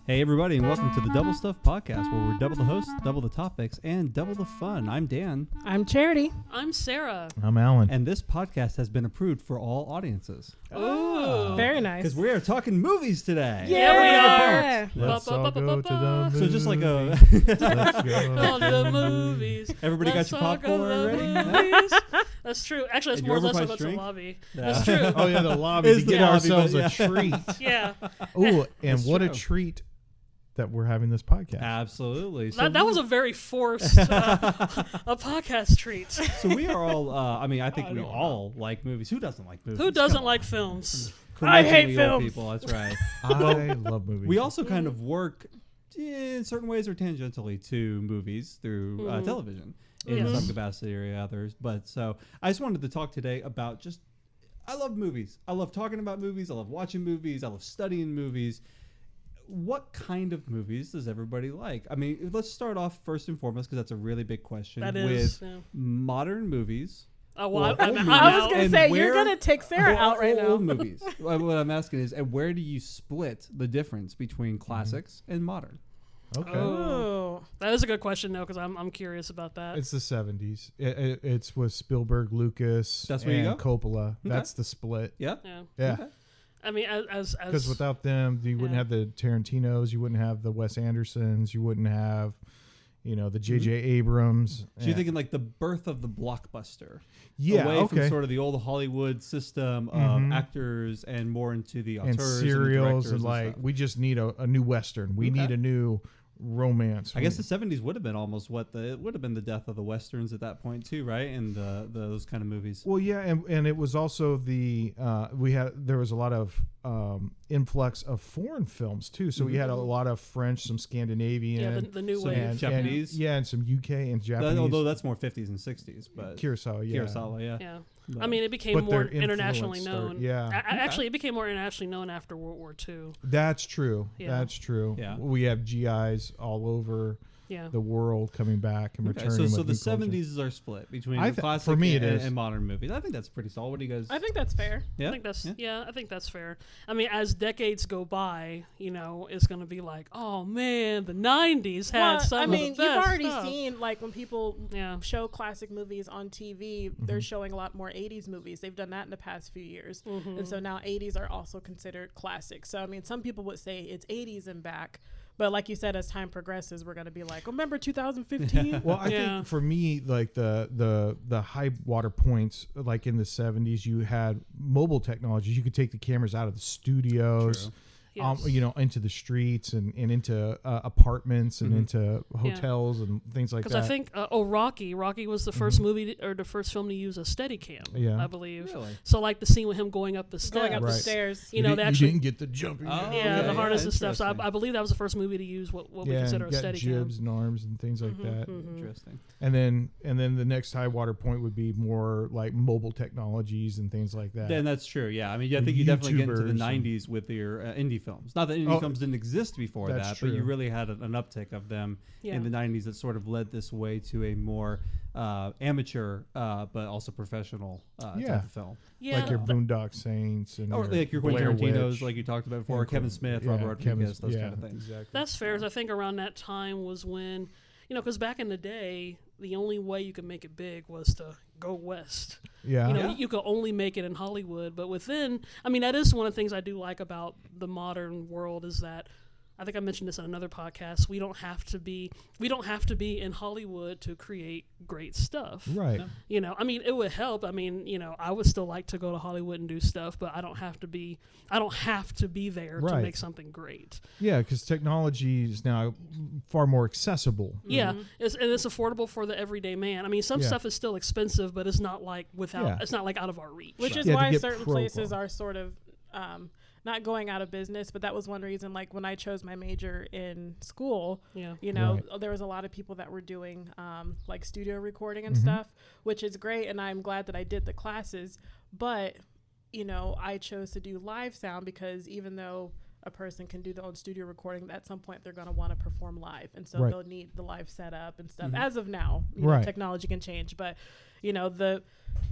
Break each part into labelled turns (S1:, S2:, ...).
S1: Hey everybody, and welcome to the Double Stuff Podcast, where we're double the hosts, double the topics, and double the fun. I'm Dan.
S2: I'm Charity.
S3: I'm Sarah.
S4: I'm Alan.
S1: And this podcast has been approved for all audiences.
S2: Oh, very nice.
S1: Because we are talking movies today.
S2: Yeah, we are.
S4: Let's all go to the movies.
S1: So just like a...
S4: Let's go.
S3: All the movies.
S1: Everybody got
S3: Let's
S1: your
S3: all go
S1: popcorn
S3: to the
S1: already?
S3: movies. That's true. Actually, it's
S1: And
S3: more or
S1: your
S3: less
S1: overpriced
S3: about the
S1: drink?
S3: lobby.
S1: Yeah.
S3: That's true.
S4: Oh yeah, the lobby
S1: Is
S4: to
S1: the
S4: get
S1: lobby,
S4: ourselves
S1: but
S4: a treat.
S3: Yeah.
S4: Oh, and
S1: That's
S4: what a
S1: true.
S4: treat that we're having this podcast.
S1: Absolutely. So
S3: That was a very forced a podcast treat.
S1: So we are all, I think we all like movies. Who doesn't like movies?
S3: Who doesn't
S1: Come
S3: like
S1: on.
S3: films?
S2: I hate
S1: Curmudgeonly old
S2: films.
S1: people, that's right.
S4: I love movies.
S1: We also kind of work in certain ways or tangentially to movies through television in
S3: Yes.
S1: some capacity or others. But so I just wanted to talk today about just, I love movies. I love talking about movies. I love watching movies. I love studying movies. What kind of movies does everybody like? I mean, let's start off first and foremost, because that's a really big question.
S3: That
S1: with
S3: is. Yeah.
S1: modern movies.
S3: Oh, well,
S1: Or
S3: I'm
S1: old
S3: out.
S1: movies.
S2: I was going to
S1: And
S2: say,
S1: where-
S2: you're going to take Sarah
S1: or
S2: out right now.
S1: old movies. What I'm asking is, and where do you split the difference between classics and modern?
S4: Okay.
S2: Oh.
S3: That is a good question, though, because I'm curious about that.
S4: It's the 70s. It's with Spielberg, Lucas,
S1: That's where you
S4: and
S1: go?
S4: Coppola. That's the split.
S1: Yeah.
S3: Yeah.
S4: Yeah.
S1: Okay.
S3: I mean, as
S4: Because without them, you wouldn't
S3: Yeah.
S4: have the Tarantinos, you wouldn't have the Wes Andersons, you wouldn't have, the J.J. Abrams.
S1: So you're thinking like the birth of the blockbuster,
S4: yeah,
S1: away
S4: okay.
S1: from sort of the old Hollywood system of actors and more into the
S4: and
S1: auteurs
S4: serials
S1: and
S4: and
S1: the
S4: like
S1: stuff.
S4: we just need a new Western. We
S1: Okay.
S4: need a new romance.
S1: I guess the 70s would have been almost it would have been the death of the westerns at that point too, right? And those kind of movies.
S4: Well, yeah, and it was also there was a lot of influx of foreign films too. So we had a lot of French, some Scandinavian,
S3: the new
S1: Some
S3: wave.
S1: Japanese.
S4: and some UK and Japanese.
S1: Although that's more 50s and 60s, but
S4: Kurosawa, yeah.
S1: Kurosawa, yeah.
S3: Yeah.
S1: But-
S3: I mean, it became
S4: But
S3: more
S4: their
S3: internationally
S4: influence
S3: known.
S4: started- yeah.
S3: Actually, it became more internationally known after World War II.
S4: That's true.
S3: Yeah.
S4: That's true.
S1: Yeah.
S4: We have GIs all over
S3: Yeah.
S4: the world coming back and
S1: Okay,
S4: returning.
S1: so
S4: with
S1: the
S4: new culture.
S1: 70s is our split between
S4: I
S1: the
S4: thi-
S1: classic
S4: for me it
S1: and,
S4: is.
S1: and modern movies. I think that's pretty solid. What do you guys?
S2: I think that's fair.
S1: Yeah,
S3: I think that's
S1: yeah.
S3: I think that's fair. I mean, as decades go by, it's going to be like, oh man, the '90s had
S2: Well,
S3: some
S2: I mean,
S3: of the
S2: you've
S3: best
S2: already
S3: stuff.
S2: seen, like, when people
S3: Yeah.
S2: show classic movies on TV, they're showing a lot more 80s movies. They've done that in the past few years. And so now 80s are also considered classics. So, I mean, some people would say it's 80s and back. But like you said, as time progresses, we're going to be like, remember 2015?
S4: Well, I
S3: Yeah.
S4: think for me, like the high water points, like in the 70s, you had mobile technologies. You could take the cameras out of the studios,
S1: True.
S3: Yes.
S4: into the streets and into apartments and into hotels and things like
S3: Because
S4: that.
S3: I think Rocky was the first movie or the first film to use a Steadicam,
S4: Yeah.
S3: I believe.
S1: Really?
S3: So like the scene with him going up the steps,
S2: Going up the
S4: Right.
S2: stairs.
S3: you know,
S4: you
S3: they actually
S4: didn't get the jumping.
S1: Oh,
S3: yeah,
S1: okay,
S3: the harness and stuff. So
S1: interesting.
S3: I believe that was the first movie to use what we
S4: yeah,
S3: consider a
S4: and you got
S3: Steadicam.
S4: jibs and arms and things like that.
S1: Interesting.
S4: And then the next high water point would be more like mobile technologies and things like that.
S1: Then that's true. Yeah, I mean, I
S4: And
S1: think you definitely get into the
S4: YouTubers and-
S1: '90s with your indie films. Not that indie films didn't exist before
S4: That's
S1: that, but you
S4: true.
S1: really had an uptick of them
S3: Yeah.
S1: in the '90s that sort of led this way to a more amateur, but also professional type of film.
S3: Yeah,
S4: like your Boondock Saints and
S1: Or like your Quentin
S4: Blair
S1: Tarantino's,
S4: Witch.
S1: like you talked about before, or
S4: Yeah,
S1: Kevin Smith,
S4: yeah,
S1: Robert Rodriguez, those kind of things.
S4: Exactly.
S3: That's fair. I think around that time was when, because back in the day, the only way you could make it big was to go west.
S4: Yeah.
S3: You could only make it in Hollywood. But within, I mean, that is one of the things I do like about the modern world is that, I think I mentioned this on another podcast, we don't have to be in Hollywood to create great stuff.
S4: Right.
S3: I mean, it would help. I mean, I would still like to go to Hollywood and do stuff, but I don't have to be there to
S4: Right.
S3: make something great.
S4: Yeah, because technology is now far more accessible.
S3: Yeah, it's affordable for the everyday man. I mean, some
S4: Yeah.
S3: stuff is still expensive, but it's not like
S4: Yeah.
S3: it's not like out of our reach.
S2: Which is
S4: Yeah, to
S2: why
S4: get
S2: certain
S4: pro
S2: places
S4: qual.
S2: are sort of not going out of business, but that was one reason, like when I chose my major in school,
S3: Yeah.
S2: there was a lot of people that were doing like studio recording and stuff, which is great. And I'm glad that I did the classes, but I chose to do live sound because even though a person can do their own studio recording, at some point they're going to want to perform live, and so
S4: Right.
S2: they'll need the live setup and stuff.
S1: Mhm.
S2: As of now, you know,
S4: Right.
S2: technology can change, but you know,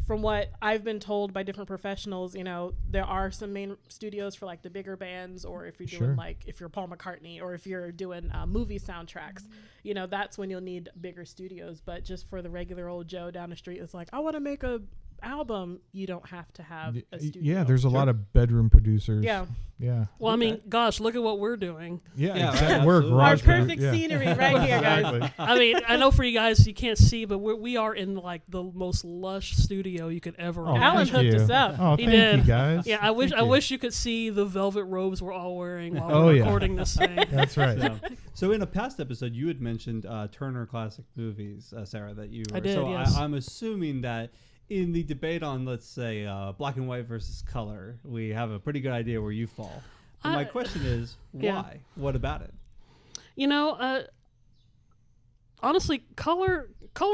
S2: from what I've been told by different professionals, you know, there are some main studios for like the bigger bands, or if you're
S4: Sure.
S2: doing like, if you're Paul McCartney, or if you're doing movie soundtracks, you know, that's when you'll need bigger studios. But just for the regular old Joe down the street, it's like, I want to make a album, you don't have to have a studio.
S4: Yeah, there's a
S1: Sure.
S4: lot of bedroom producers.
S2: Yeah.
S4: Yeah.
S3: Well,
S1: Okay.
S3: I mean, gosh, look at what we're doing.
S4: Yeah,
S1: Yeah,
S4: exactly.
S1: right,
S4: We're
S1: absolutely.
S2: Our
S4: garage band.
S2: perfect
S4: Yeah.
S2: scenery right here, guys.
S4: Exactly.
S3: I mean, I know for you guys, you can't see, but we are in like the most lush studio you could ever.
S4: Oh,
S2: Alan
S4: thank
S2: hooked
S4: you.
S2: us up.
S4: Oh,
S3: He
S4: thank
S3: did.
S4: you guys.
S3: Yeah, I wish you could see the velvet robes we're all wearing while
S4: Oh,
S3: we're
S4: yeah.
S3: recording this thing.
S4: That's right.
S1: So in a past episode, you had mentioned Turner Classic Movies, Sarah, that you were.
S3: I did,
S1: So
S3: yes.
S1: I'm assuming that in the debate on, let's say, black and white versus color, we have a pretty good idea where you fall. But my question is, why?
S3: Yeah.
S1: What about it?
S3: You know, honestly, color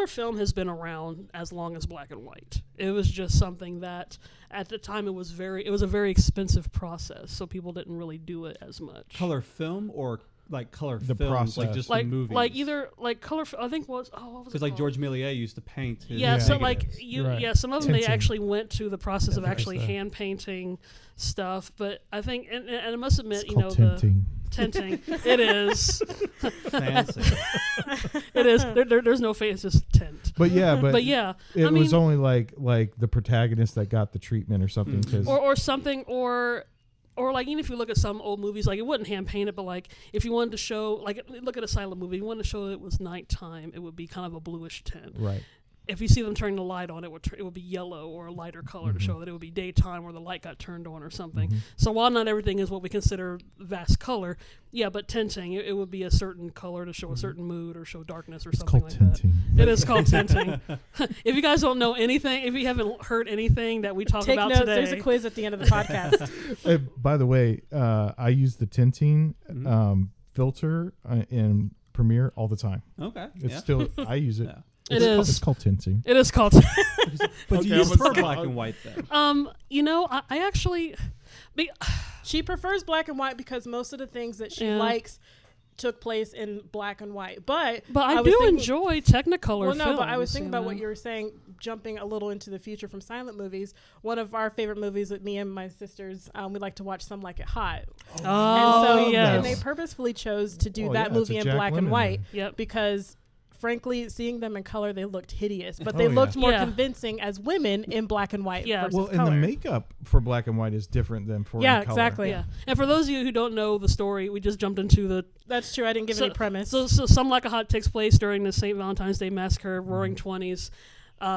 S3: film has been around as long as black and white. It was just something that at the time it was a very expensive process, so people didn't really do it as much.
S1: Color film or like color
S4: The
S1: films, like
S4: process.
S1: just
S3: like
S1: the movies?
S3: like either like color. I think what was what was it
S1: Because like
S3: called?
S1: George Méliès used to paint his
S3: Yeah, so
S1: negatives.
S3: like you,
S4: Right.
S3: yeah, some of them they
S4: Tinting.
S3: actually went to the process of
S4: Yeah,
S3: actually
S4: that's the-
S3: hand painting stuff. But I think, and I must admit,
S4: It's
S3: you know,
S4: called
S3: the
S4: tinting.
S3: tinting, it is,
S1: fancy.
S3: it is. There's no face, it's just tint.
S4: But yeah,
S3: But yeah,
S4: it
S3: I
S4: was
S3: mean,
S4: only like the protagonist that got the treatment or something.
S1: Mm.
S4: 'Cause-
S3: or something, or like even if you look at some old movies, like it wasn't hand painted, but like if you wanted to show, like look at a silent movie, you wanted to show that it was nighttime, it would be kind of a bluish tint.
S4: right.
S3: If you see them turning the light on, it would be yellow or a lighter color to
S4: Mhm.
S3: show that it would be daytime where the light got turned on or something.
S4: Mhm.
S3: So while not everything is what we consider vast color, yeah, but tinting, it would be a certain color to show a certain mood or show darkness or
S4: It's
S3: something
S4: called
S3: like
S4: tinting.
S3: that. It is called tinting. If you guys don't know anything, if you haven't heard anything that we talk
S2: Take
S3: about
S2: notes.
S3: today,
S2: There's a quiz at the end of the podcast.
S4: By the way, I use the tinting
S1: Mhm.
S4: filter in Premiere all the time.
S1: Okay.
S4: It's
S1: yeah.
S4: still I use it.
S1: Yeah.
S3: It
S4: It's
S3: is.
S4: called tinting.
S3: It is called.
S1: But do
S4: Okay,
S1: you
S4: I'm
S1: prefer
S4: gonna-
S1: black and white then?
S3: You know, I actually,
S2: She prefers black and white because most of the things that she
S3: Yeah.
S2: likes took place in black and white. But
S3: I
S2: was
S3: do
S2: thinking-
S3: enjoy Technicolor
S2: Well, no,
S3: films.
S2: but I was thinking about
S3: know?
S2: what you were saying, jumping a little into the future from silent movies. One of our favorite movies with me and my sisters, we like to watch Some Like It Hot.
S3: Oh,
S2: And so,
S3: yes.
S2: and they purposefully chose to do
S4: Oh,
S2: that
S4: yeah,
S2: movie
S4: it's a
S2: in
S4: Jack
S2: black and
S4: Lemmon
S2: white
S4: movie.
S3: Yep.
S2: because, frankly, seeing them in color, they looked hideous. But
S4: Oh,
S2: they
S4: yeah.
S2: looked more
S3: Yeah.
S2: convincing as women in black and white
S3: Yeah.
S2: versus
S4: Well, and
S2: color.
S4: the makeup for black and white is different than for
S2: Yeah,
S4: in color.
S2: exactly.
S3: Yeah. And for those of you who don't know the story, we just jumped into the
S2: That's true. I didn't give any premise.
S3: So Some Like a Hot takes place during the St. Valentine's Day Massacre,
S4: Mm-hmm.
S3: Roaring 20s.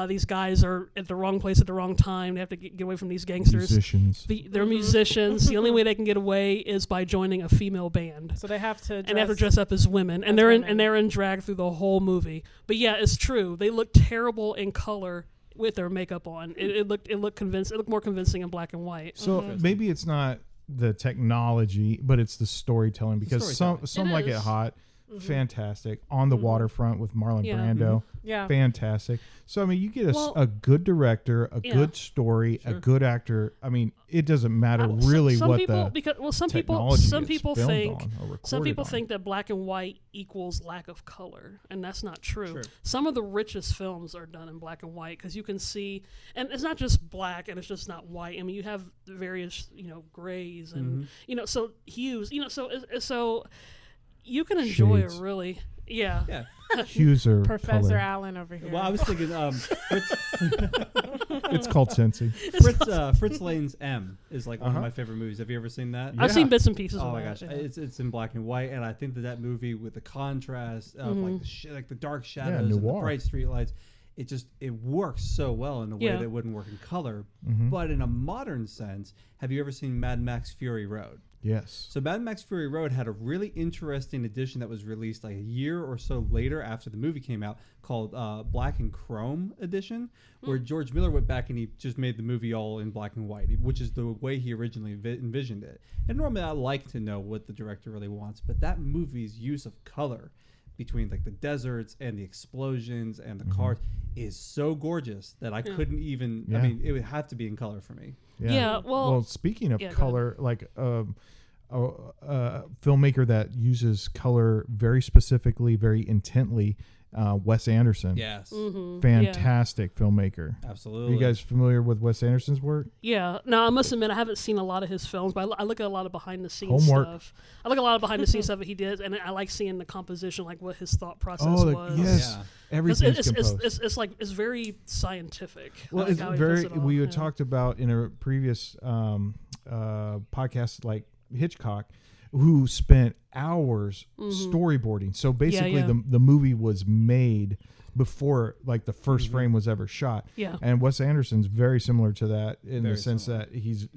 S3: These guys are at the wrong place at the wrong time. They have to get away from these gangsters.
S4: Musicians.
S3: They're musicians. The only way they can get away is by joining a female band.
S2: So they have to
S3: And they have to dress up as women, and
S2: as women.
S3: they're in drag through the whole movie. But yeah, it's true. They look terrible in color with their makeup on. It looked convincing. It looked more convincing in black and white.
S4: So maybe it's not the technology, but it's the storytelling because
S1: storytelling.
S4: some
S3: It
S4: like
S3: is.
S4: it hot, fantastic on the waterfront with Marlon
S3: Yeah.
S4: Brando,
S2: Yeah.
S4: fantastic. So I mean, you get
S3: Well,
S4: a good director, a
S3: yeah.
S4: good story, a good actor. I mean, it doesn't matter really
S3: some
S4: what
S3: people,
S4: the
S3: because some
S4: technology
S3: people
S4: it's filmed
S3: think
S4: on or
S3: some
S4: recorded
S3: people
S4: on.
S3: think that black and white equals lack of color, and that's not true.
S1: Sure.
S3: Some of the richest films are done in black and white because you can see, and it's not just black and it's just not white. I mean, you have various, grays and so hues. So you can enjoy
S4: Shades.
S3: it really. Yeah.
S1: Yeah.
S4: hues or
S2: Professor
S4: color.
S2: Allen over here.
S1: Well, I was thinking
S4: It's called Cincy.
S1: Fritz Lane's M is like one of my favorite movies. Have you ever seen that?
S3: I've
S4: Yeah.
S3: seen bits and pieces
S1: Oh
S3: of
S1: my
S3: that.
S1: gosh,
S3: yeah.
S1: it's in black and white, and I think that movie with the contrast of like like the dark shadows and the
S4: noir.
S1: bright street lights, it works so well in a way
S3: Yeah.
S1: that wouldn't work in color.
S4: Mm-hmm.
S1: But in a modern sense, have you ever seen Mad Max Fury Road?
S4: Yes.
S1: So Mad Max Fury Road had a really interesting edition that was released like a year or so later after the movie came out called Black and Chrome edition, where George Miller went back and he just made the movie all in black and white, which is the way he originally envisioned it. And normally I like to know what the director really wants, but that movie's use of color between like the deserts and the explosions and the cars is so gorgeous that I couldn't even, I
S4: Yeah.
S1: mean, it would have to be in color for me.
S3: Yeah, well-
S4: speaking of
S3: yeah, go
S4: color, like filmmaker that uses color very specifically, very intently. Wes Anderson.
S1: Yes.
S4: Fantastic filmmaker.
S1: Absolutely.
S4: Are you guys familiar with Wes Anderson's work?
S3: Yeah. Now, I must admit, I haven't seen a lot of his films, but I look at a lot of behind-the-scenes
S4: Homework.
S3: stuff. I look at a lot of behind-the-scenes stuff that he did, and I like seeing the composition, like what his thought process was.
S4: Yes.
S1: Yeah.
S4: Everything's composed.
S3: It's like it's very scientific.
S4: Well,
S3: like
S4: it's
S3: how he
S4: very.
S3: does it all.
S4: We had
S3: Yeah.
S4: talked about in a previous podcast, like Hitchcock, who spent hours storyboarding. So basically,
S3: yeah.
S4: the movie was made before like the first frame was ever shot.
S3: Yeah.
S4: And Wes Anderson's very similar to that in
S1: Very
S4: the sense
S1: similar.
S4: that he's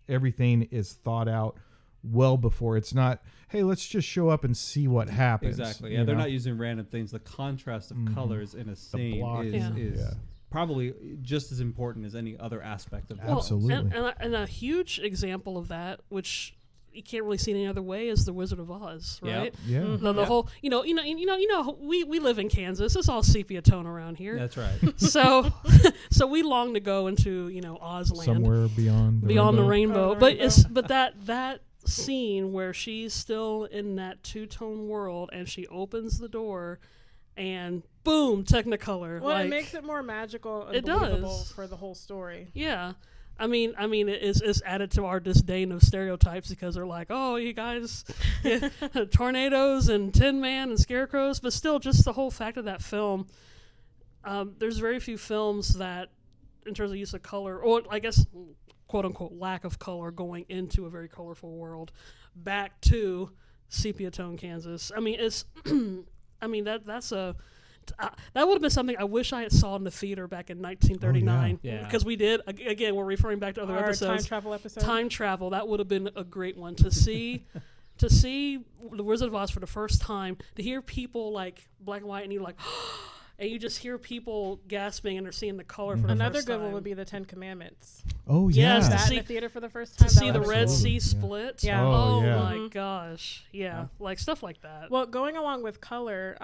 S4: everything is thought out well before. It's not, hey, let's just show up and see what happens.
S1: Exactly.
S4: you
S1: Yeah, they're
S4: know?
S1: not using random things. The contrast of colors in a scene
S4: block.
S1: is,
S3: Yeah.
S1: is
S4: Yeah.
S1: probably just as important as any other aspect of that.
S3: Well,
S4: Absolutely.
S3: and a huge example of that, which you can't really see it any other way, is the Wizard of Oz,
S1: Yeah.
S3: right?
S4: Yeah.
S3: The whole, we live in Kansas. It's all sepia tone around here.
S1: That's right.
S3: So we long to go into Oz land,
S4: Somewhere beyond the
S3: beyond
S4: rainbow.
S3: the rainbow. But that scene where she's still in that two-tone world and she opens the door and boom, Technicolor.
S2: Well,
S3: like,
S2: it makes it more magical and
S3: It
S2: believable
S3: does.
S2: for the whole story.
S3: Yeah. I mean, it's added to our disdain of stereotypes because they're like, oh, you guys get tornadoes and Tin Man and scarecrows, but still, just the whole fact of that film. There's very few films that, in terms of use of color, or I guess quote unquote lack of color, going into a very colorful world, back to sepia tone Kansas. I mean, it's, that's a. That would have been something I wish I had saw in the theater back in 1939.
S1: Oh, yeah.
S3: Because we did. Again, we're referring back to other
S2: Our
S3: episodes.
S2: time travel episode.
S3: Time travel. That would have been a great one to see. To see The Wizard of Oz for the first time. To hear people like black and white, and you like, and you just hear people gasping, and they're seeing the color for the
S2: Another
S3: first
S2: good
S3: time.
S2: one would be the Ten Commandments.
S4: Oh,
S3: Yes,
S4: yeah.
S3: to
S2: That
S3: see-
S2: in the theater for the first
S3: To
S2: time.
S3: see
S2: that
S3: the
S2: was
S3: Red
S2: absolutely-
S3: Sea
S4: Yeah.
S3: split.
S2: Yeah.
S3: Oh,
S4: yeah.
S3: my gosh. Yeah. Like stuff like that.
S2: Well, going along with color,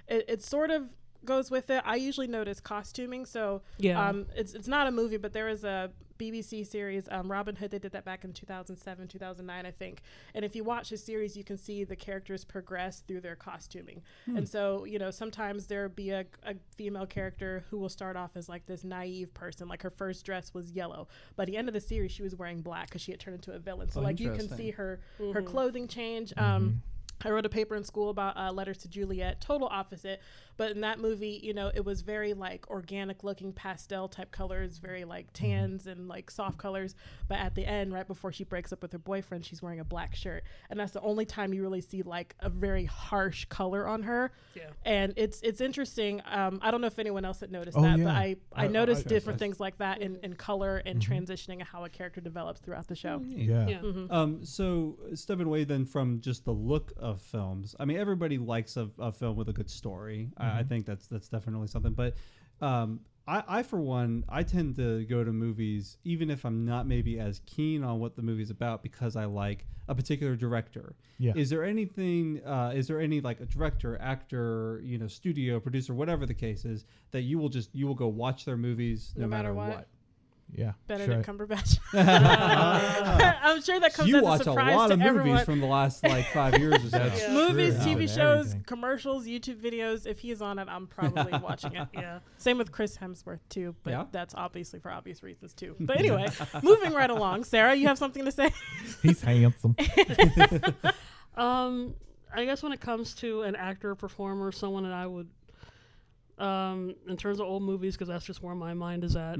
S2: it sort of goes with it. I usually notice costuming. So
S3: Yeah.
S2: it's not a movie, but there was a BBC series, Robin Hood. They did that back in 2007, 2009, I think. And if you watch the series, you can see the characters progress through their costuming. And so, sometimes there'll be a female character who will start off as like this naive person. Like her first dress was yellow. By the end of the series, she was wearing black because she had turned into a villain. So like you can
S1: interesting.
S2: see her clothing change. I wrote a paper in school about Letters to Juliet, total opposite. But in that movie, it was very like organic looking pastel type colors, very like tans and like soft colors. But at the end, right before she breaks up with her boyfriend, she's wearing a black shirt. And that's the only time you really see like a very harsh color on her.
S3: Yeah.
S2: And it's interesting. I don't know if anyone else had noticed
S4: Oh,
S2: that,
S4: yeah.
S2: but I noticed
S4: I-
S2: different things like that in color and transitioning and how a character develops throughout the show.
S4: Yeah.
S3: Yeah.
S1: So stepping away then from just the look of films, I mean, everybody likes a film with a good story. I think that's definitely something. But I for one, I tend to go to movies even if I'm not maybe as keen on what the movie's about because I like a particular director.
S4: Yeah.
S1: Is there anything? Is there any like a director, actor, studio, producer, whatever the case is, that you will go watch their movies no matter what?
S4: Yeah.
S2: Benedict
S4: Sure.
S2: Cumberbatch. I'm sure that comes
S1: You
S2: as a
S1: watch a
S2: surprise
S1: lot
S2: to
S1: of
S2: everyone.
S1: movies from the last like 5 years or so.
S4: That's true.
S2: Movies,
S4: Yeah.
S2: TV
S4: And
S2: shows,
S4: everything.
S2: commercials, YouTube videos. If he's on it, I'm probably watching it.
S3: Yeah.
S2: Same with Chris Hemsworth too, but
S1: Yeah.
S2: that's obviously for obvious reasons too. But anyway, moving right along. Sarah, you have something to say?
S4: He's handsome.
S3: I guess when it comes to an actor, performer, someone that I would, in terms of old movies, because that's just where my mind is at.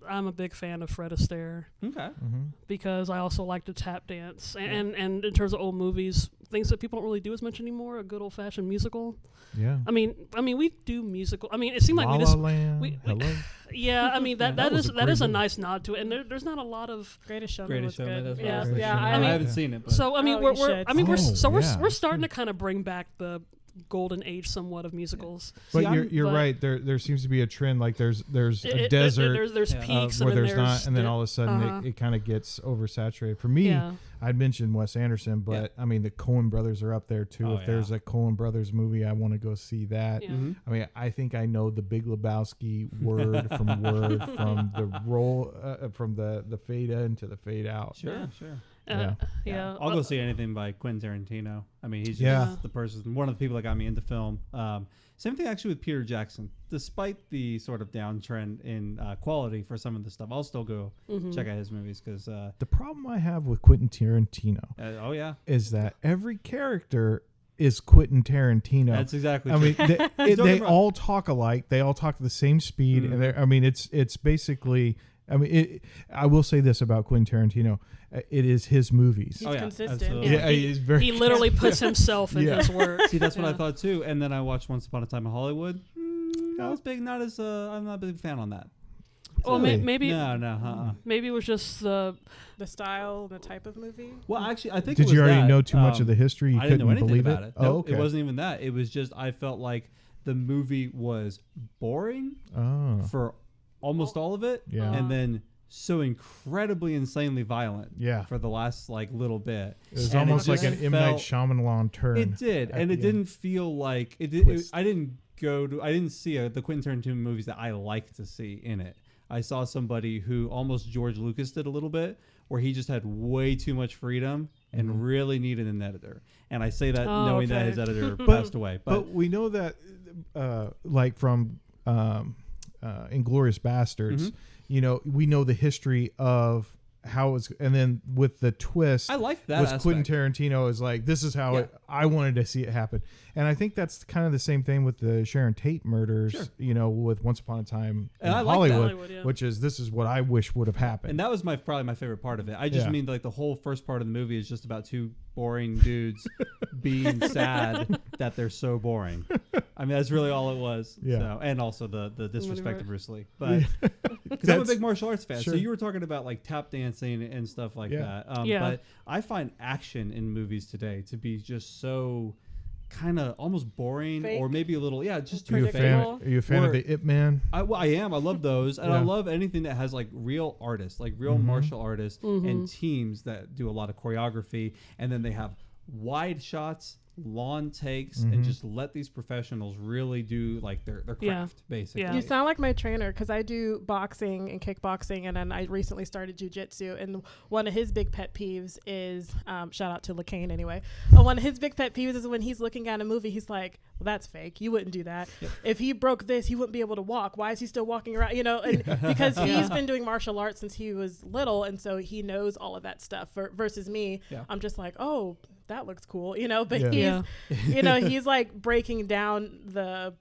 S3: I'm a big fan of Fred Astaire
S1: Okay.
S3: because I also like to tap dance. And in terms of old movies, things that people don't really do as much anymore, a good old fashioned musical.
S4: Yeah.
S3: I mean, we do musical. I mean, it seemed like
S4: La
S3: we
S4: La
S3: just,
S4: Land.
S3: we-
S4: Hello.
S3: yeah. I mean, that
S4: that was a
S3: that is
S4: great
S3: a
S4: movie.
S3: nice nod to it, and there's not a lot of.
S2: Greatest Showman
S1: Greatest
S2: was
S1: Showman.
S2: good.
S1: That's
S2: Yeah,
S1: what
S4: Greatest
S2: yeah.
S4: Showman.
S1: I
S3: mean-
S1: haven't seen it. But
S3: So I mean,
S2: Oh,
S3: we're
S2: you should.
S3: I mean, we're
S4: Oh,
S3: so we're
S4: yeah.
S3: we're starting to kind of bring back the golden age somewhat of musicals.
S4: But
S1: See,
S4: you're
S3: but-
S4: right. There seems to be a trend. Like there's a
S3: It-
S4: desert
S3: there's
S1: Yeah.
S3: peaks
S4: where
S3: and then
S4: there's not, and then
S3: the-
S4: all of a sudden
S3: uh-huh.
S4: it kind of gets oversaturated. For me,
S3: Yeah.
S4: I'd mentioned Wes Anderson, but I mean the Coen brothers are up there too.
S1: Oh,
S4: If there's a Coen brothers movie, I want to go see that.
S3: Yeah.
S1: Mm-hmm.
S4: I mean, I think I know the Big Lebowski word from the roll from the fade in to the fade out.
S1: Sure,
S3: Yeah.
S1: sure.
S3: Yeah.
S1: I'll go see anything by Quentin Tarantino. I mean, he's
S4: Yeah.
S1: just the person, one of the people that got me into film. Same thing actually with Peter Jackson. Despite the sort of downtrend in quality for some of the stuff, I'll still go check out his movies because.
S4: The problem I have with Quentin Tarantino is that every character is Quentin Tarantino.
S1: That's exactly
S4: I
S1: true.
S4: mean, they all talk alike. They all talk at the same speed. And I mean, it's basically. I mean, I will say this about Quentin Tarantino: it is his movies.
S2: He's consistent.
S1: Absolutely.
S4: Yeah, he's very.
S3: He literally puts himself in his work.
S1: See, that's what I thought too. And then I watched Once Upon a Time in Hollywood. I was big, not as I'm not a big fan on that.
S3: Well,
S4: Really?
S3: maybe
S1: Maybe
S3: it was just
S2: the style and the type of movie.
S1: Well, actually, I think.
S4: Did
S1: it was
S4: you already
S1: that,
S4: know too much of the history? You
S1: I didn't know
S4: couldn't
S1: anything
S4: believe
S1: about
S4: it.
S1: it.
S4: Oh,
S1: Nope,
S4: okay.
S1: It wasn't even that. It was just I felt like the movie was boring for almost all of it,
S4: Yeah.
S1: and then so incredibly insanely violent.
S4: Yeah.
S1: For the last like little bit,
S4: It was
S1: And
S4: almost like
S1: just
S4: an M. Night
S1: felt-
S4: Shyamalan turn.
S1: It did,
S4: at
S1: and it
S4: the end.
S1: didn't feel like it did.
S4: Twist.
S1: I didn't see the Quentin Tarantino movies that I like to see in it. I saw somebody who almost George Lucas did a little bit, where he just had way too much freedom and really needed an editor. And I say that knowing that his editor passed away.
S4: But we know that, like from Inglourious Bastards, you know, we know the history of how it's, and then with the twist,
S1: I like that
S4: was
S1: aspect.
S4: Quentin Tarantino is like, this is how I wanted to see it happen. And I think that's kind of the same thing with the Sharon Tate murders, you know, with Once Upon a Time in
S1: And I like that.
S4: Hollywood, which is, this is what I wish would have happened.
S1: And that was probably my favorite part of it. I just mean like the whole first part of the movie is just about two boring dudes being sad that they're so boring. I mean, that's really all it was.
S4: Yeah.
S1: So, and also the disrespect of Bruce Lee. But because I'm a big martial arts fan.
S4: Sure.
S1: So you were talking about like tap dancing and stuff like that. But I find action in movies today to be just so kind of almost boring
S2: Fake.
S1: or maybe a little, just too
S4: Are you a
S1: fake.
S4: fan of
S1: Or-
S4: the Ip Man?
S1: I am. I love those, and I
S4: Yeah.
S1: love anything that has like real artists, like real martial artists, and teams that do a lot of choreography, and then they have wide shots, lawn takes, and just let these professionals really do like their craft, basically.
S3: Yeah.
S2: You sound like my trainer because I do boxing and kickboxing, and then I recently started jujitsu. And one of his big pet peeves is, shout out to LaCane anyway. One of his big pet peeves is when he's looking at a movie, he's like, "Well, that's fake. You wouldn't do that. If he broke this, he wouldn't be able to walk. Why is he still walking around? You know?" And because he's been doing martial arts since he was little, and so he knows all of that stuff. Versus me, I'm just like, "Oh, that looks cool," you know. But he's, you know, he's like breaking down the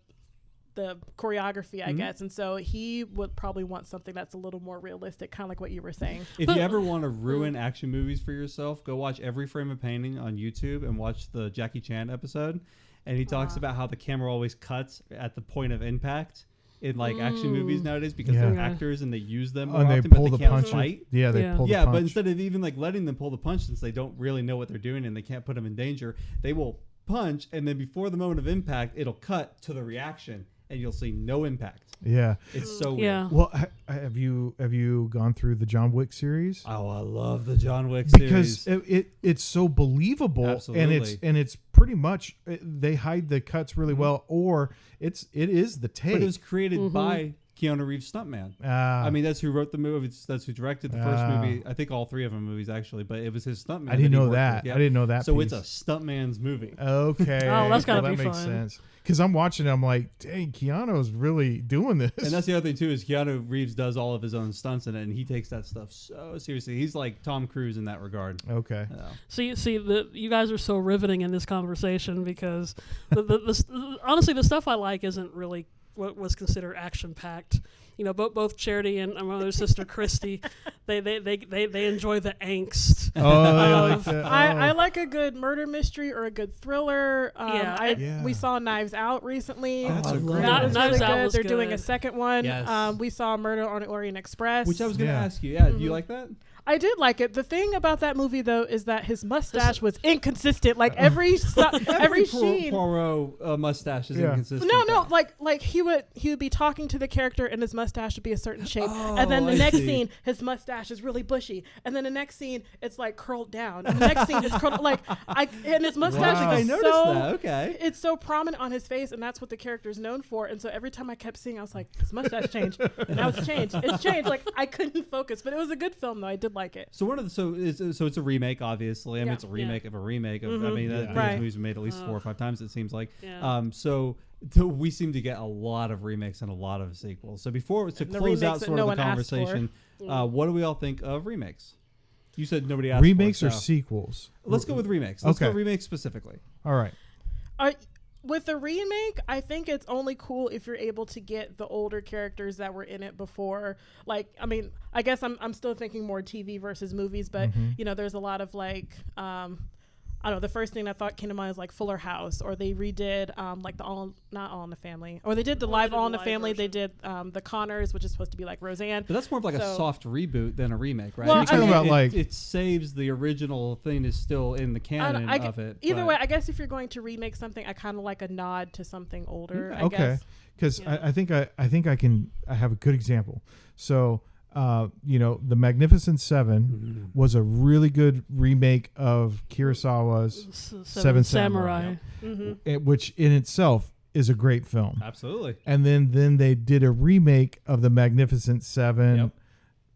S2: choreography, I guess, and so he would probably want something that's a little more realistic, kind of like what you were saying.
S1: If you ever want to ruin action movies for yourself, go watch Every Frame of Painting on YouTube and watch the Jackie Chan episode. And he talks about how the camera always cuts at the point of impact in like action movies nowadays because they're actors and they use them more
S4: And they
S1: often,
S4: pull
S1: but
S4: the
S1: they can't
S4: punch.
S1: fight.
S4: Yeah, they pull the
S1: Yeah,
S4: punch.
S1: but instead of even like letting them pull the punch, since they don't really know what they're doing and they can't put them in danger, they will punch, and then before the moment of impact, it'll cut to the reaction, and you'll see no impact.
S4: Yeah.
S1: It's so weird.
S3: Yeah.
S4: Well, have you gone through the John Wick series?
S1: Oh, I love the John Wick
S4: Because
S1: series.
S4: it's so believable,
S1: Absolutely.
S4: and it's pretty much they hide the cuts really well, or it is the take.
S1: But it was created by Keanu Reeves' stuntman. I mean, that's who wrote the movie. That's who directed the first movie. I think all three of them movies actually, but it was his stuntman.
S4: I didn't
S1: he
S4: know
S1: worked
S4: that.
S1: with. Yeah.
S4: I didn't know that.
S1: So
S4: piece.
S1: it's a stuntman's movie.
S4: Okay.
S3: Oh, that's gotta
S4: that
S3: be
S4: makes
S3: fun.
S4: sense. Because I'm watching it, I'm like, dang, Keanu's really doing this.
S1: And that's the other thing too is Keanu Reeves does all of his own stunts in it, and he takes that stuff so seriously. He's like Tom Cruise in that regard.
S4: Okay.
S3: See, you guys are so riveting in this conversation because honestly, the stuff I like isn't really what was considered action packed. You know, both Charity and my other sister Christy, they enjoy the angst.
S2: I like a good murder mystery or a good thriller. We saw Knives Out recently.
S1: That's a great
S2: That was
S3: Knives
S2: really
S3: Out
S2: good.
S3: was
S2: They're
S3: good.
S2: doing a second one.
S1: Yes.
S2: We saw Murder on the Orient Express,
S1: Which I was going to
S4: Yeah.
S1: ask you. Yeah, do you like that?
S2: I did like it. The thing about that movie, though, is that his mustache was inconsistent. Like every scene.
S1: Poirot mustache is
S4: Yeah.
S1: inconsistent.
S2: No, like he would be talking to the character and his mustache would be a certain shape, and then the
S1: I
S2: next
S1: see.
S2: scene his mustache is really bushy, and then the next scene it's like curled down, and the next scene it's curled and his mustache
S4: Wow.
S1: I
S2: is
S1: noticed
S2: so
S1: that. Okay.
S2: it's so prominent on his face, and that's what the character is known for. And so every time I kept seeing, I was like, his mustache changed, and now it's changed. It's changed. Like I couldn't focus, but it was a good film though. I did like it.
S1: So it's a remake, obviously. I mean,
S2: Yeah.
S1: it's a remake of a remake. I
S2: Mhm.
S1: mean,
S4: Yeah.
S2: Right.
S1: these movies were made at least 4 or 5 times. It seems like.
S3: Yeah.
S1: So we seem to get a lot of remakes and a lot of sequels. So to
S2: The
S1: close
S2: remakes
S1: out
S2: that
S1: sort
S2: no
S1: of
S2: one
S1: the
S2: asked for.
S1: conversation, what do we all think of remakes? You said nobody asked.
S4: Remakes
S1: for it,
S4: or
S1: so
S4: sequels?
S1: let's go with remakes. Let's go
S4: Okay.
S1: remakes specifically.
S4: All right.
S2: With the remake, I think it's only cool if you're able to get the older characters that were in it before. Like, I mean, I guess I'm still thinking more TV versus movies, but you know, there's a lot of like, I don't know. The first thing that thought came to mind is like Fuller House, or they redid like not All in the Family, or they did the live All in the Family. They did the Connors, which is supposed to be like Roseanne.
S1: But that's more of like a
S2: So-
S1: soft reboot than a remake, right?
S2: Well,
S4: You're talking about like
S1: it saves the original thing is still in the canon of it.
S2: Either
S1: but-
S2: way, I guess if you're going to remake something, I kind of like a nod to something older. I
S4: okay,
S2: guess.
S4: because
S3: Yeah.
S4: I think I have a good example. So you know, The Magnificent Seven was a really good remake of Kurosawa's Seven Samurai. Which in itself is a great film.
S1: Absolutely.
S4: And then they did a remake of The Magnificent Seven,
S1: Yep.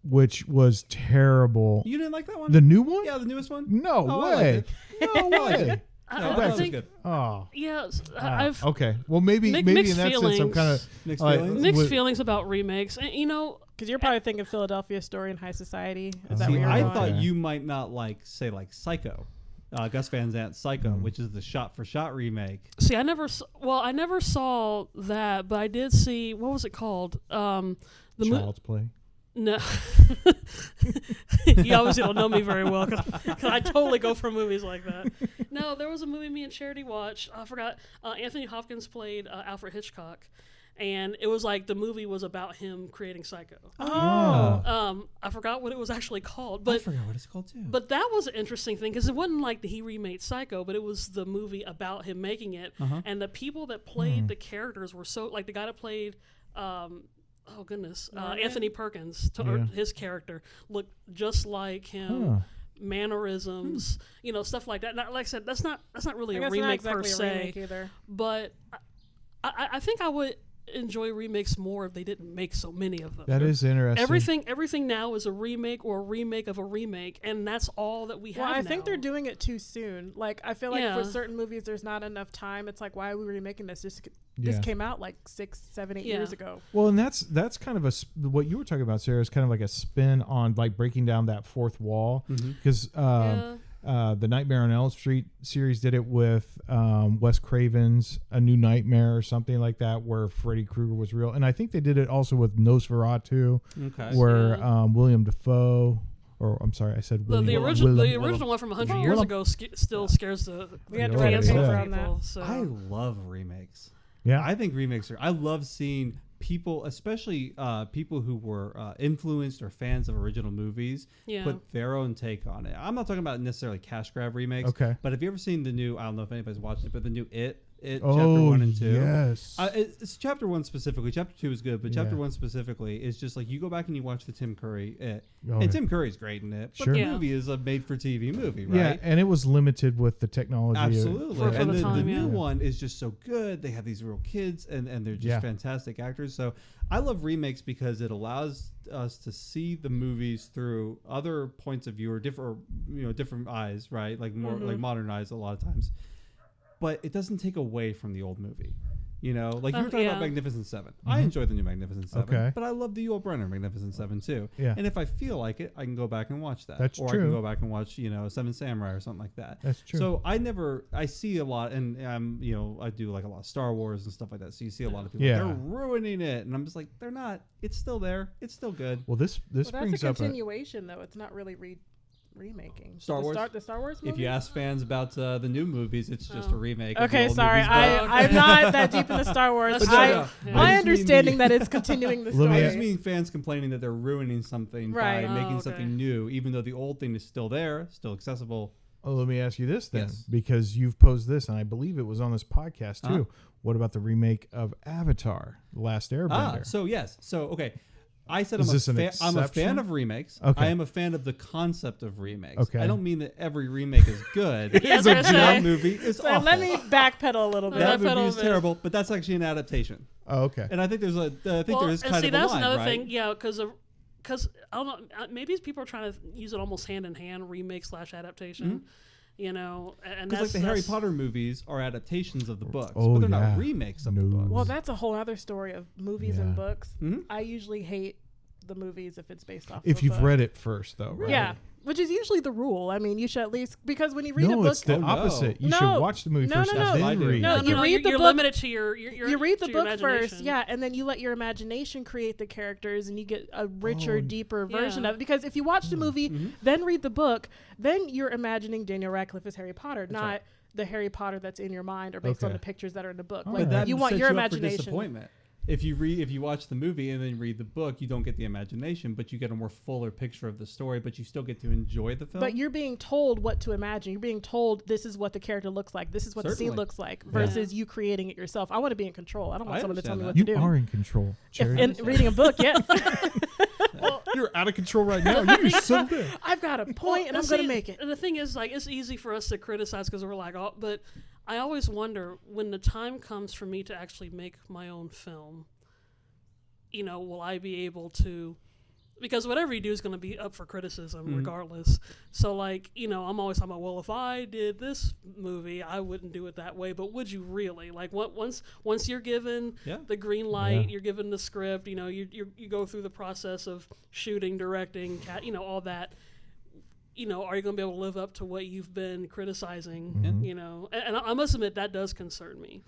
S4: which was terrible.
S1: You didn't like that one?
S4: The new one?
S1: Yeah, the newest one.
S4: No
S1: Oh, I liked
S4: way.
S1: it.
S4: No way.
S1: No,
S3: I
S1: I thought it was
S3: think
S1: good.
S4: Oh.
S3: yes,
S4: Ah,
S3: I've
S4: okay. Well, maybe
S3: Mixed
S4: in that sense, I'm
S3: feelings.
S4: kind of
S1: Mixed
S4: like,
S1: feelings?
S3: mixed
S4: with-
S3: feelings about remakes, and you know,
S2: Because you're probably thinking Philadelphia Story and High Society. Is that
S4: See,
S2: where you're
S1: I
S2: going?
S1: thought
S4: Okay.
S1: you might not like, say, like Psycho. Gus Van Sant's Psycho, which is the shot-for-shot remake.
S3: see, I never saw that, but I did see, what was it called? The
S4: Child's Play.
S3: No, you obviously don't know me very well because I totally go for movies like that. No, there was a movie me and Charity watched. I forgot. Anthony Hopkins played Alfred Hitchcock, and it was like the movie was about him creating Psycho.
S4: Oh.
S3: I forgot what it was actually called,
S1: I
S3: but
S1: forgot what it's called too.
S3: but that was an interesting thing because it wasn't like he remade Psycho, but it was the movie about him making it, and the people that played the characters were so like the guy that played. Oh goodness, Anthony Perkins, or
S4: Yeah.
S3: his character looked just like him.
S4: Huh.
S3: Mannerisms, you know, stuff like that. Not, like I said, that's not really
S2: I
S3: a
S2: guess
S3: remake
S2: not
S3: per
S2: exactly a
S3: se.
S2: remake either.
S3: But I think I would enjoy remakes more if they didn't make so many of them.
S4: That is interesting.
S3: Everything now is a remake or a remake of a remake, and that's all that we have.
S2: Well, I think
S3: now.
S2: they're doing it too soon. Like, I feel like
S3: Yeah.
S2: for certain movies, there's not enough time. It's like, why are we remaking this? This
S4: Yeah.
S2: came out like 6, 7, 8
S3: Yeah.
S2: years ago.
S4: Well, and that's kind of what you were talking about, Sarah, is kind of like a spin on like breaking down that fourth wall. Because the Nightmare on Elm Street series did it with Wes Craven's A New Nightmare or something like that, where Freddy Krueger was real. And I think they did it also with Nosferatu,
S1: Okay.
S4: where William Dafoe, or I'm sorry, I said
S3: the
S4: William.
S3: original one from 100 years ago still scares the
S2: We had
S4: to
S3: the
S4: write a
S3: cancer
S4: paper
S2: on that.
S3: people, so.
S1: I love remakes.
S4: Yeah.
S1: I think remakes are. I love seeing people, especially people who were influenced or fans of original movies,
S3: Yeah.
S1: put their own take on it. I'm not talking about necessarily cash grab remakes.
S4: Okay.
S1: But have you ever seen the new? I don't know if anybody's watched it, but the new It chapter
S4: Oh,
S1: 1 and 2.
S4: yes.
S1: It's chapter 1 specifically. Chapter 2 is good, but chapter
S4: Yeah.
S1: 1 specifically is just like you go back and you watch the Tim Curry It,
S4: Oh,
S1: and
S4: yeah.
S1: Tim Curry's great in it. But
S4: Sure.
S1: the
S3: Yeah.
S1: movie is a made-for-TV movie, right?
S4: Yeah, and it was limited with the technology.
S1: Absolutely.
S3: For
S1: And
S3: the
S1: the
S3: time,
S1: new
S3: yeah.
S1: one is just so good. They have these real kids and they're just
S4: Yeah.
S1: fantastic actors. So I love remakes because it allows us to see the movies through other points of view or different eyes, right? Like more like modern eyes a lot of times. But it doesn't take away from the old movie. You know, like you were talking about
S3: yeah.
S1: Magnificent Seven. I enjoy the new Magnificent Seven,
S4: Okay.
S1: but I love the Yul Brynner Magnificent Seven too.
S4: Yeah.
S1: And if I feel like it, I can go back and watch that.
S4: That's
S1: or I
S4: true.
S1: can go back and watch, Seven Samurai or something like that.
S4: That's true.
S1: So I see a lot, and I do like a lot of Star Wars and stuff like that. So you see a lot of people,
S4: Yeah.
S1: they're ruining it, and I'm just like, they're not. It's still there. It's still good.
S4: Well, this
S2: Well, that's
S4: brings
S2: a
S4: up
S2: continuation, though. It's not really remaking.
S1: Star
S2: The
S1: Wars?
S2: the Star Wars movie?
S1: If you ask fans about the new movies, it's just a remake. of the
S2: Okay,
S1: old
S2: sorry.
S1: movies, but-
S2: I'm not that deep into Star Wars.
S3: But
S1: no,
S2: I,
S1: no.
S3: Yeah.
S1: I just
S2: my
S1: mean
S2: understanding
S1: the-
S2: that it's continuing the
S4: Let me
S1: I
S2: story.
S1: just mean fans complaining that they're ruining something
S2: Right.
S1: by making
S3: Oh, okay.
S1: something new, even though the old thing is still there, still accessible.
S4: Oh, let me ask you this then,
S1: Yes.
S4: because you've posed this, and I believe it was on this podcast too. What about the remake of Avatar: The Last Airbender?
S1: So yes. So okay. I said
S4: Is
S1: I'm
S4: this an
S1: I'm a
S4: exception?
S1: fan of remakes.
S4: Okay.
S1: I am a fan of the concept of remakes.
S4: Okay.
S1: I don't mean that every remake is good.
S3: Yeah,
S1: That
S3: that's right.
S1: movie is
S2: So
S1: awful.
S2: let me backpedal a little bit.
S1: that
S3: Backpedal
S1: movie
S3: a
S1: is
S3: bit.
S1: terrible, but that's actually an adaptation.
S4: Oh, okay.
S1: And I think there's
S3: Well,
S1: kind
S3: and see,
S1: of a
S3: that's
S1: line,
S3: another
S1: right?
S3: thing, yeah, because because I don't know, maybe people are trying to use it almost hand in hand, remake / adaptation. You know, and
S1: because like the Harry Potter movies are adaptations of the books,
S4: Oh,
S1: but they're
S4: yeah.
S1: not remakes of the
S4: No.
S1: books.
S2: Well, that's a whole other story of movies and
S4: Yeah.
S2: books.
S1: Mhm.
S2: I usually hate the movies if it's based off.
S4: If
S2: of a
S4: you've
S2: book.
S4: read it first, though, right?
S2: Yeah, which is usually the rule. I mean, you should at least, because when you read a
S4: No,
S2: book,
S4: it's the
S1: Oh, no.
S4: opposite. You
S2: No.
S4: should watch the movie
S2: No,
S4: first,
S2: no, no.
S4: and
S1: I
S4: then
S1: do.
S4: read.
S2: No, you read the
S3: you're
S2: book-
S3: limited to your
S2: you read the
S3: to your
S2: book first,
S3: imagination.
S2: yeah, and then you let your imagination create the characters, and you get a richer,
S4: Oh,
S2: deeper version
S3: yeah.
S2: of it. Because if you watch the movie, then read the book, then you're imagining Daniel Radcliffe as Harry Potter, not
S1: right.
S2: the Harry Potter that's in your mind or based on
S4: Okay.
S2: the pictures that are in the book.
S4: All
S2: Like
S1: But that
S2: you want
S1: sets
S2: your
S1: you up for
S2: imagination.
S1: disappointment. If you watch the movie and then read the book, you don't get the imagination, but you get a more fuller picture of the story, but you still get to enjoy the film.
S2: But you're being told what to imagine. You're being told this is what the character looks like. This is what the
S1: Certainly.
S2: scene looks like. Versus you creating it yourself. I want to be in control. I don't want
S1: I
S2: someone to tell me
S1: understand
S2: what
S1: that.
S2: to
S4: You
S2: do.
S4: are in control, Cherry.
S2: In reading a book, yes.
S4: You're out of control right now. You just settle down.
S2: I've got a point, and I'm going to make it.
S3: And the thing is, like, it's easy for us to criticize because we're like, oh, but I always wonder when the time comes for me to actually make my own film, you know, will I be able to? Because whatever you do is going to be up for criticism regardless. So, like, you know, I'm always talking about, well, if I did this movie, I wouldn't do it that way. But would you really? Like, once you're given the green light, you're given the script, you know, you go through the process of shooting, directing, you know, all that. You know, are you going to be able to live up to what you've been criticizing? You know, and I must admit that does concern me.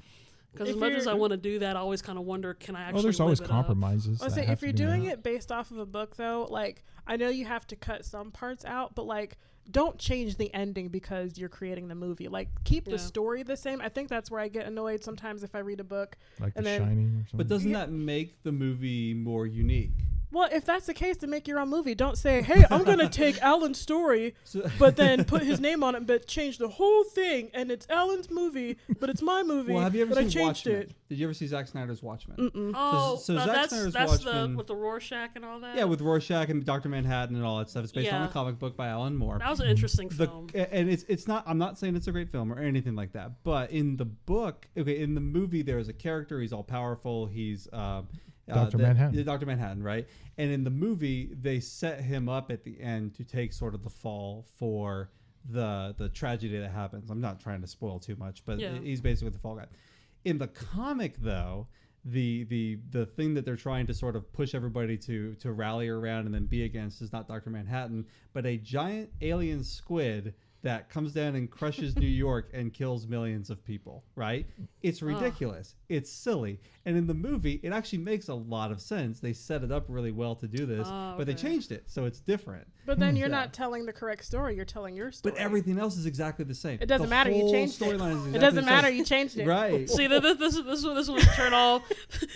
S3: Because as much as I want to do that, I always kind of wonder, can I actually
S4: Oh, there's
S3: live
S4: always
S3: it up?
S4: compromises.
S2: I
S4: that
S2: say
S4: have
S2: if
S4: to
S2: you're
S4: be
S2: doing
S4: made.
S2: it based off of a book, though, like I know you have to cut some parts out, but like don't change the ending because you're creating the movie. Like keep the story the same. I think that's where I get annoyed sometimes if I read a book.
S4: like The
S2: and then-
S4: Shining or something.
S1: but doesn't that make the movie more unique?
S2: Well, if that's the case, then make your own movie. Don't say, "Hey, I'm gonna take Alan's story, but then put his name on it, but change the whole thing, and it's Alan's movie, but it's my movie,
S1: Well, have you ever
S2: but I
S1: seen
S2: changed
S1: Watchmen?
S2: it."
S1: Did you ever see Zack Snyder's Watchmen?
S3: Oh,
S1: So Zack
S3: that's
S1: Snyder's
S3: the
S1: Watchmen-
S3: with the Rorschach and all that.
S1: Yeah, with Rorschach and Dr. Manhattan and all that stuff. It's based on
S3: Yeah.
S1: a comic book by Alan Moore.
S3: that was an interesting
S1: The,
S3: film.
S1: and it's not. I'm not saying it's a great film or anything like that. But in the book, in the movie, there is a character. He's all powerful. He's
S4: Dr. Manhattan.
S1: Dr. Manhattan, right? And in the movie, they set him up at the end to take sort of the fall for the tragedy that happens. I'm not trying to spoil too much, but he's basically the fall guy. In the comic, though, the thing that they're trying to sort of push everybody to rally around and then be against is not Dr. Manhattan, but a giant alien squid that comes down and crushes New York and kills millions of people, right? It's ridiculous. It's silly. And in the movie, it actually makes a lot of sense. They set it up really well to do this, but they changed it, so it's different.
S2: But then you're not telling the correct story. You're telling your story.
S1: But everything else is exactly the same.
S2: It doesn't
S1: The
S2: matter. You
S1: whole
S2: changed it.
S1: storyline is exactly
S2: It doesn't
S1: the
S2: matter.
S1: same.
S2: You changed it.
S1: Right.
S3: See, this one turn all.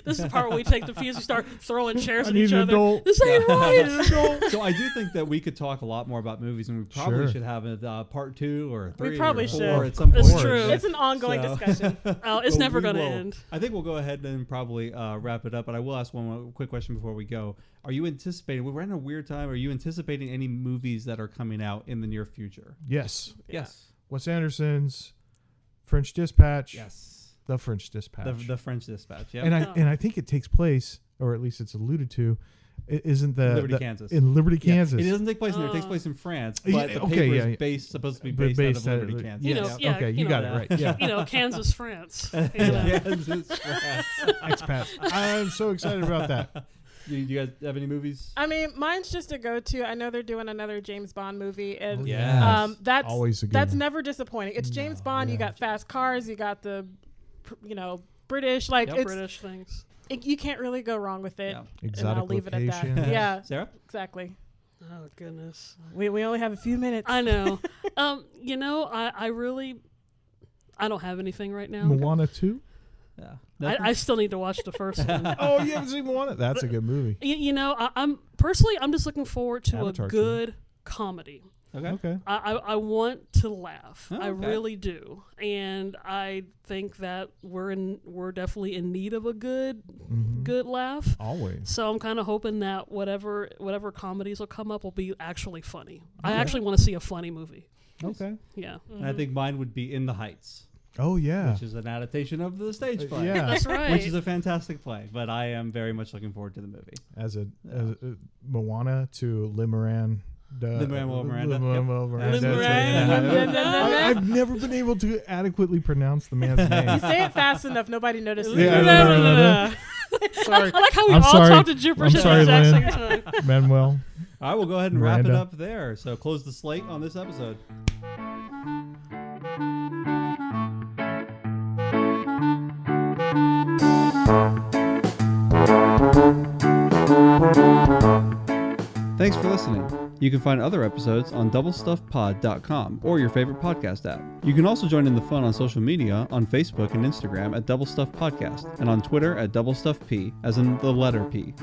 S3: This is the part where we take the fuse. We start throwing chairs
S4: I
S3: at
S4: need
S3: each
S4: an
S3: other.
S4: adult.
S3: This ain't right.
S1: So I do think that we could talk a lot more about movies, and we probably
S4: Sure.
S1: should have a part 2 or 3
S2: probably
S1: or 4
S2: should.
S1: at some point.
S3: It's true.
S2: It's an ongoing discussion.
S3: Oh, it's
S1: But
S3: never
S1: we
S3: going to
S1: will-
S3: end.
S1: I think we'll go ahead and probably wrap it up, but I will ask one more quick question before we go. Are you anticipating, we're in a weird time, are you anticipating any movies that are coming out in the near future?
S4: Yes.
S1: Yes.
S4: Wes Anderson's French Dispatch.
S1: Yes.
S4: The French Dispatch.
S1: The French Dispatch, yeah.
S4: And I think it takes place, or at least it's alluded to, isn't the
S1: Liberty, Kansas.
S4: in Liberty,
S1: Yeah.
S4: Kansas.
S1: It doesn't take place in there. It takes place in France, but
S4: Yeah,
S1: the
S4: okay,
S1: paper
S4: yeah.
S1: is based, supposed to be
S4: But
S1: based, out of
S4: out
S1: Liberty,
S4: of-
S1: Kansas.
S3: You know,
S4: Yes.
S3: yeah,
S4: okay,
S3: you
S4: you
S3: know
S4: got
S1: that.
S4: it right. Yeah.
S3: You know, Kansas, France. You know.
S1: Kansas, France.
S4: Expats. I'm so excited about that.
S1: Do you guys have any movies?
S2: I mean, mine's just a go-to. I know they're doing another James Bond movie, and
S4: Oh,
S1: yes.
S2: that's
S4: Always a good
S2: that's
S4: one.
S2: never disappointing. It's James Bond. You
S4: yeah.
S2: got fast cars. You got the, British. Like
S1: Yep.
S2: it's
S3: British things.
S2: you can't really go wrong with it.
S1: Yeah.
S4: Exotic
S2: and I'll leave it at that.
S4: location.
S2: Yeah,
S1: Sarah?
S2: exactly.
S3: Oh goodness.
S2: We only have a few minutes.
S3: I know. You know, I really, I don't have anything right now.
S4: Moana 2?
S1: Yeah.
S3: I still need to watch the first one.
S4: Oh, you haven't seen Moana? That's a good movie.
S3: You know, I'm just looking forward to
S4: Avatar
S3: a
S4: too.
S3: good comedy.
S1: Okay.
S4: Okay.
S3: I want to laugh.
S1: Oh,
S3: I
S1: okay.
S3: really do, and I think that we're definitely in need of a good laugh.
S4: Always.
S3: So I'm kind of hoping that whatever comedies will come up will be actually funny. I actually want to see a funny movie.
S4: Okay.
S3: Yeah.
S1: And I think mine would be In the Heights.
S4: Oh yeah.
S1: which is an adaptation of the stage play.
S4: Yeah.
S3: That's right.
S1: Which is a fantastic play, but I am very much looking forward to the movie.
S4: As a Moana to Lin-Manuel
S1: Lin-Manuel Miranda.
S3: Lin-Manuel.
S4: I've never been able to adequately pronounce the man's name.
S2: You say it fast enough, nobody notices.
S4: Yeah,
S3: Sorry. I like how we
S4: I'm
S3: all
S4: sorry.
S3: talk to gibberish
S4: I'm
S3: at
S4: sorry,
S3: the exact
S4: Lynn.
S3: same time.
S4: Manuel.
S1: I will go ahead and wrap it
S4: Miranda.
S1: up there. So close the slate on this episode. Thanks for listening. You can find other episodes on doublestuffpod.com or your favorite podcast app. You can also join in the fun on social media on Facebook and Instagram at Double Stuff Podcast and on Twitter at DoubleStuffP, as in the letter P.